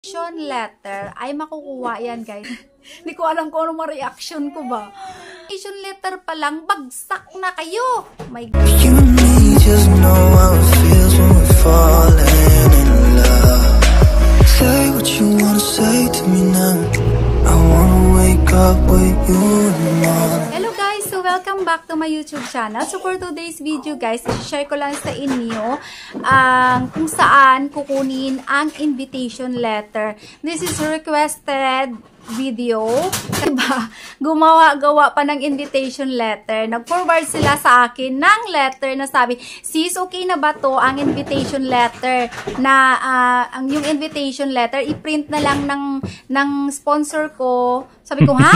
Invitation letter ay makukuha yan, guys. Hindi ko alam kung anong ma-reaction ko ba. Invitation letter pa lang, bagsak na kayo. My God. You and me just know how it feels when we're falling in love. Say what you wanna say to me now. I wanna wake up with you in the morning. Hello guys! So welcome back to my YouTube channel. So for today's video guys, share ko lang sa inyo kung saan kukunin ang invitation letter. This is requested video. Diba? Gumawa-gawa pa ng invitation letter. Nag-forward sila sa akin ng letter na sabi, sis, okay na ba to ang invitation letter na yung invitation letter i-print na lang ng sponsor ko. Sabi ko, ha?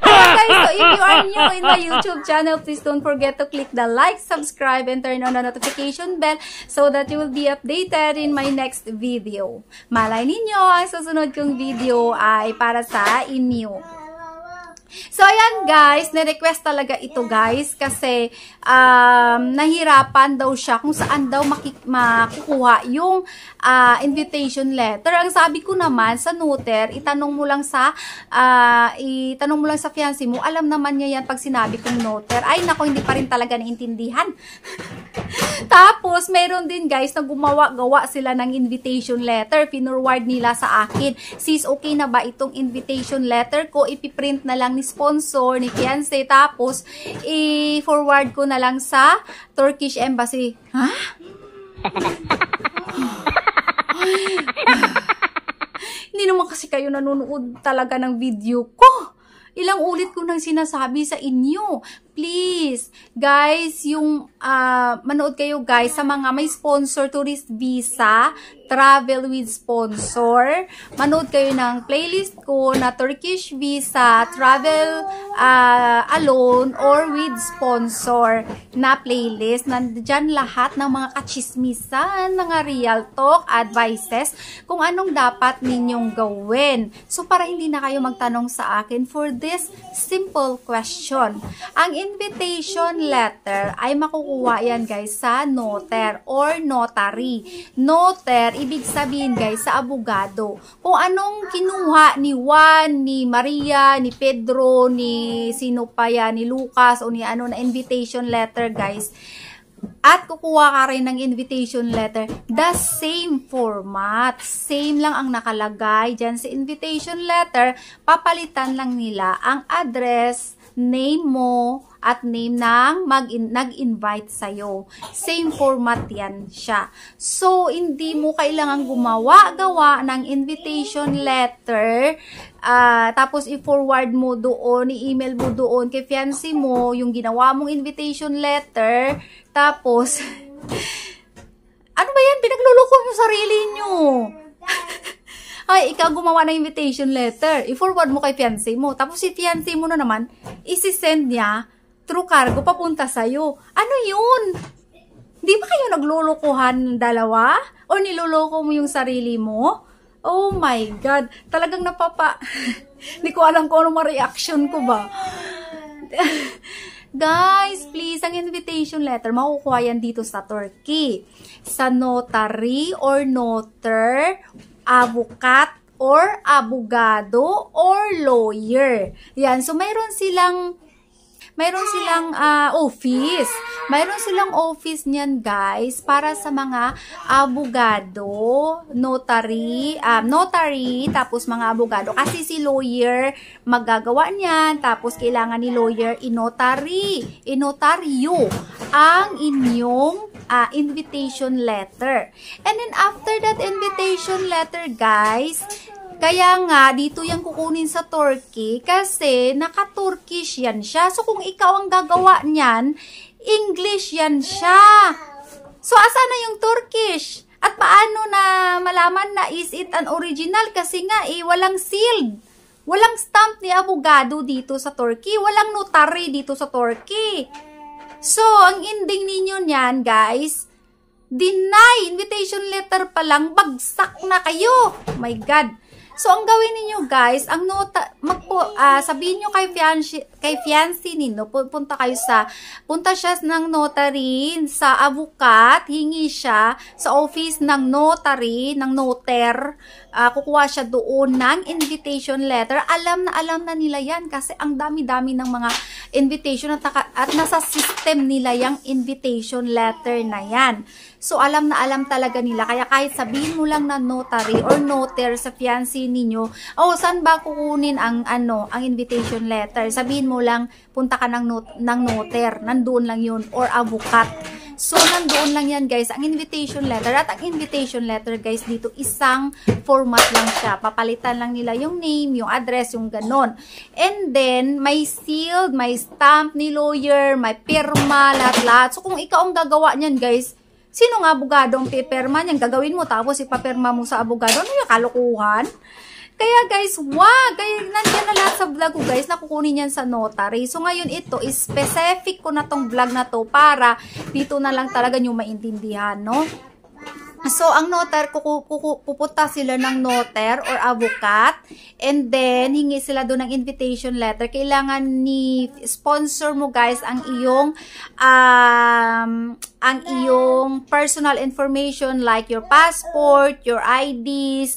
Ayan guys, so if you are new in my YouTube channel, please don't forget to click the like, subscribe, and turn on the notification bell so that you will be updated in my next video. Malay ninyo, ang susunod kong video ay para sa inyo. So, ayan guys, na-request talaga ito guys kasi nahirapan daw siya kung saan daw makukuha yung invitation letter. Ang sabi ko naman sa noter, itanong mo lang sa fiancé mo. Alam naman niya yan pag sinabi kong noter. Ay nako, hindi pa rin talaga naintindihan. Tapos, meron din guys na gumawa-gawa sila ng invitation letter. Pinorward nila sa akin. Sis, okay na ba itong invitation letter ko? Ipiprint na lang ni sponsor, ni fiancé. Tapos, i-forward ko na lang sa Turkish Embassy. Ha? Hindi naman kasi kayo nanonood talaga ng video ko. Ilang ulit ko nang sinasabi sa inyo. Please, guys, yung manood kayo guys sa mga may sponsor tourist visa, travel with sponsor. Manood kayo ng playlist ko na Turkish visa, travel alone or with sponsor na playlist. Nandiyan lahat ng mga kachismisan, mga real talk, advices, kung anong dapat ninyong gawin. So, para hindi na kayo magtanong sa akin for this simple question. Ang invitation letter ay makukuha yan guys sa noter or notary. Noter, ibig sabihin guys sa abogado. Kung anong kinuha ni Juan, ni Maria, ni Pedro, ni sino pa yan, ni Lucas o ni ano na invitation letter guys. At kukuha ka rin ng invitation letter, the same format. Same lang ang nakalagay dyan sa invitation letter. Papalitan lang nila ang address, name mo, at name ng nag-invite sa'yo. Same format yan siya. So, hindi mo kailangan gawa ng invitation letter, tapos i-forward mo doon, i-email mo doon kay fiancé mo, yung ginawa mong invitation letter, tapos, ano ba yan? Pinagluloko yung sarili nyo. Ay, ikaw gumawa ng invitation letter, i-forward mo kay fiancé mo, tapos si fiancé mo na naman, isi-send niya through cargo papunta sa'yo. Ano yun? Di ba kayo naglulukuhan ng dalawa? O niluloko mo yung sarili mo? Oh my God. Talagang Hindi ko alam kung anong ma-reaction ko ba. Guys, please, ang invitation letter, makukuha yan dito sa Turkey. Sa notary or noter, avocat or abogado or lawyer. Yan. So, mayroon silang office. Mayroon silang office niyan, guys, para sa mga abogado, notary, tapos mga abogado. Kasi si lawyer, magagawa niyan, tapos kailangan ni lawyer inotaryo ang inyong invitation letter. And then, after that invitation letter, guys, kaya nga, dito yung kukunin sa Turkey kasi naka-Turkish yan siya. So, kung ikaw ang gagawa niyan, English yan siya. So, asa na yung Turkish? At paano na malaman na is it an original? Kasi nga, walang sealed. Walang stamp ni abogado dito sa Turkey. Walang notary dito sa Turkey. So, ang ending ninyo niyan, guys, deny, invitation letter pa lang, bagsak na kayo. Oh my God. So, ang gawin ninyo guys, ang nota, sabihin nyo kay fiancé ninyo, punta siya ng notary, sa abukat, hingi siya sa office ng notary, ng noter, kukuha siya doon ng invitation letter. Alam na nila yan kasi ang dami-dami ng mga invitation at nasa system nila yung invitation letter na yan. So, alam na alam talaga nila. Kaya kahit sabihin mo lang na notary or noter sa fiancé ninyo, saan ba kukunin ang invitation letter? Sabihin mo lang, punta ka ng noter. Nandoon lang yun. Or abukat. So, nandoon lang yan guys, ang invitation letter. At ang invitation letter guys, dito isang format lang siya. Papalitan lang nila yung name, yung address, yung ganon. And then, may sealed, may stamp ni lawyer, may pirma, lahat-lahat. So, kung ikaw ang gagawa niyan guys, sino nga abogado ang pipirma niyan? Gagawin mo tapos ipapirma mo sa abogado. Ano yung kalukuhan? Kaya guys, wag! Kaya nandiyan na lahat sa vlog ko guys, nakukunin yan sa notary. So ngayon ito, specific ko na tong vlog na to para dito na lang talaga nyo maintindihan, no? So, ang notar, pupunta sila ng noter or abukat, and then, hingi sila doon ng invitation letter. Kailangan ni sponsor mo guys ang iyong personal information like your passport, your IDs,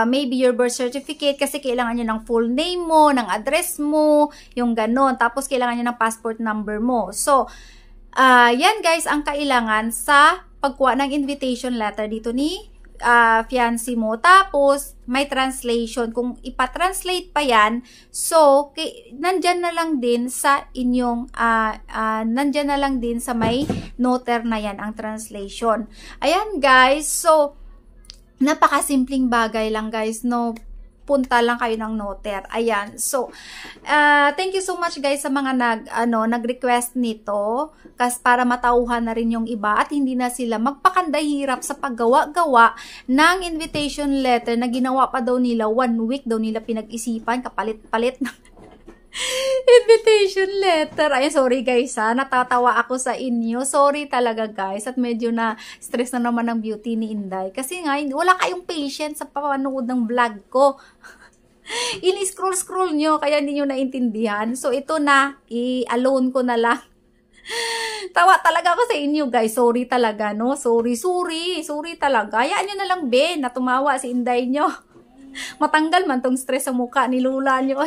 maybe your birth certificate, kasi kailangan nyo ng full name mo, ng address mo, yung ganon. Tapos, kailangan nyo ng passport number mo. So, yan guys, ang kailangan sa pagkuha ng invitation letter dito ni fiancé mo. Tapos, may translation. Kung ipatranslate pa yan, so, nandyan na lang din sa inyong, nandyan na lang din sa may noter na yan ang translation. Ayan guys, so, napakasimpleng bagay lang guys, no? Punta lang kayo ng noter. Ayan. So, thank you so much guys sa mga nag-request nito kasi para matauhan na rin yung iba at hindi na sila magpakandahirap sa paggawa-gawa ng invitation letter na ginawa pa daw nila 1 week daw nila pinag-isipan, kapalit-palit ng invitation letter. Ay, sorry guys natatawa ako sa inyo. Sorry talaga guys. At medyo na stress na naman ang beauty ni Inday. Kasi nga, wala kayong patience sa panood ng vlog ko. Ini-scroll nyo, kaya hindi nyo naintindihan. So, ito na, i-alone ko na lang. Tawa talaga ako sa inyo guys. Sorry talaga, no? Sorry talaga. Hayaan nyo na lang, Ben, na tumawa si Inday nyo. Matanggal man tong stress sa mukha ni Lula nyo.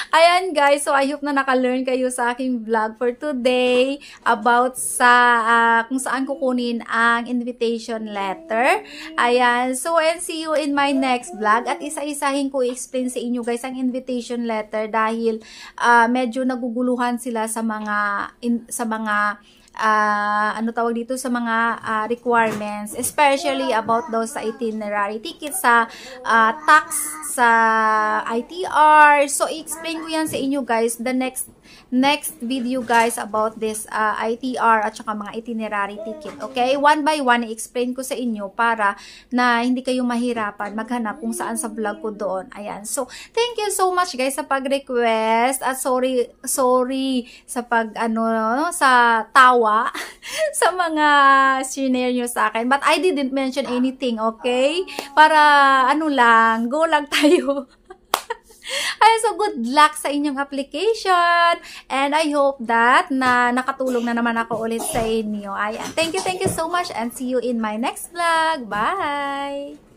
Ayan guys, so I hope na naka-learn kayo sa aking vlog for today about sa kung saan kukunin ang invitation letter. Ayan, so and see you in my next vlog. At isa-isahin ko i-explain sa inyo guys ang invitation letter dahil medyo naguguluhan sila sa mga sa mga requirements, especially about those sa itinerary ticket, sa tax, sa ITR. So, i-explain ko yan sa inyo guys, the next video guys about this ITR at saka mga itinerary ticket. Okay? One by one, i-explain ko sa inyo para na hindi kayo mahirapan maghanap kung saan sa vlog ko doon. Ayan. So, thank you so much guys sa pag-request at sorry sa sa tawa sa mga shinare nyo sa akin. But I didn't mention anything, okay? Para go lang tayo. Ay, so good luck sa inyong application. And I hope that nakatulong na naman ako ulit sa inyo. Ayan. Thank you so much and see you in my next vlog. Bye!